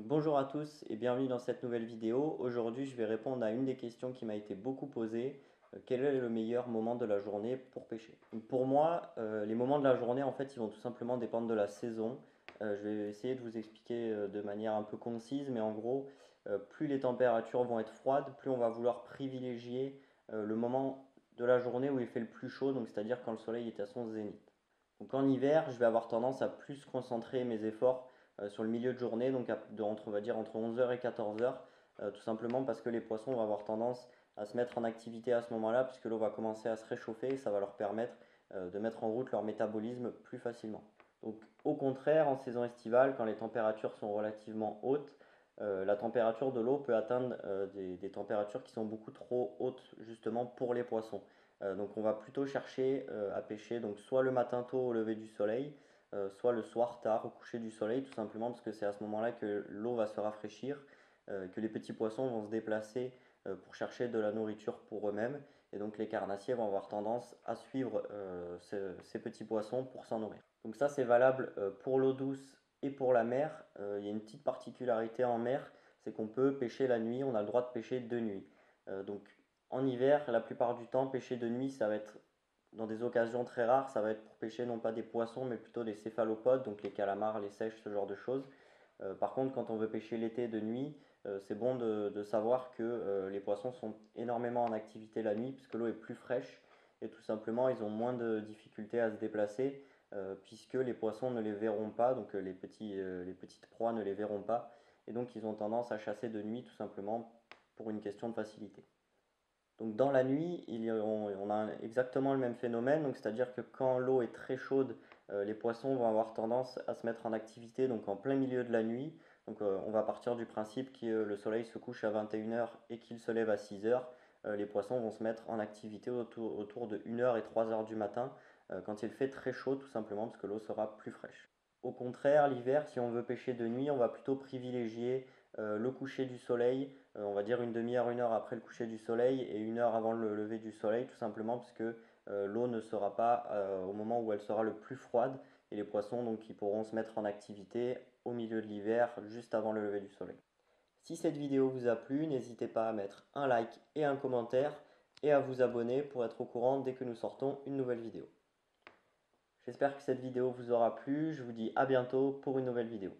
Bonjour à tous et bienvenue dans cette nouvelle vidéo. Aujourd'hui, je vais répondre à une des questions qui m'a été beaucoup posée. Quel est le meilleur moment de la journée pour pêcher? Donc pour moi, les moments de la journée, en fait, ils vont tout simplement dépendre de la saison. Je vais essayer de vous expliquer de manière un peu concise, mais en gros, plus les températures vont être froides, plus on va vouloir privilégier le moment de la journée où il fait le plus chaud, donc c'est-à-dire quand le soleil est à son zénith. Donc en hiver, je vais avoir tendance à plus concentrer mes efforts sur le milieu de journée, donc on va dire entre 11 heures et 14 heures, tout simplement parce que les poissons vont avoir tendance à se mettre en activité à ce moment-là, puisque l'eau va commencer à se réchauffer et ça va leur permettre de mettre en route leur métabolisme plus facilement. Donc au contraire, en saison estivale, quand les températures sont relativement hautes, la température de l'eau peut atteindre des températures qui sont beaucoup trop hautes justement pour les poissons. Donc on va plutôt chercher à pêcher donc soit le matin tôt au lever du soleil, soit le soir tard au coucher du soleil, tout simplement parce que c'est à ce moment-là que l'eau va se rafraîchir, que les petits poissons vont se déplacer pour chercher de la nourriture pour eux-mêmes, et donc les carnassiers vont avoir tendance à suivre ces petits poissons pour s'en nourrir. Donc ça c'est valable pour l'eau douce et pour la mer. Il y a une petite particularité en mer, c'est qu'on peut pêcher la nuit, on a le droit de pêcher de nuit. Donc en hiver, la plupart du temps, pêcher de nuit, ça va être dans des occasions très rares, ça va être pour pêcher non pas des poissons, mais plutôt des céphalopodes, donc les calamars, les seiches, ce genre de choses. Par contre, quand on veut pêcher l'été de nuit, c'est bon de savoir que les poissons sont énormément en activité la nuit, puisque l'eau est plus fraîche, et tout simplement, ils ont moins de difficultés à se déplacer, puisque les poissons ne les verront pas, donc les petites proies ne les verront pas, et donc ils ont tendance à chasser de nuit, tout simplement pour une question de facilité. Donc dans la nuit, on a exactement le même phénomène, donc c'est-à-dire que quand l'eau est très chaude, les poissons vont avoir tendance à se mettre en activité donc en plein milieu de la nuit. Donc on va partir du principe que le soleil se couche à 21 heures et qu'il se lève à 6 heures. Les poissons vont se mettre en activité autour de 1 heure et 3 heures du matin, quand il fait très chaud tout simplement parce que l'eau sera plus fraîche. Au contraire, l'hiver, si on veut pêcher de nuit, on va plutôt privilégier le coucher du soleil, on va dire une demi-heure, 1 heure après le coucher du soleil et 1 heure avant le lever du soleil, tout simplement parce que l'eau ne sera pas au moment où elle sera le plus froide et les poissons donc ils pourront se mettre en activité au milieu de l'hiver, juste avant le lever du soleil. Si cette vidéo vous a plu, n'hésitez pas à mettre un like et un commentaire et à vous abonner pour être au courant dès que nous sortons une nouvelle vidéo. J'espère que cette vidéo vous aura plu, je vous dis à bientôt pour une nouvelle vidéo.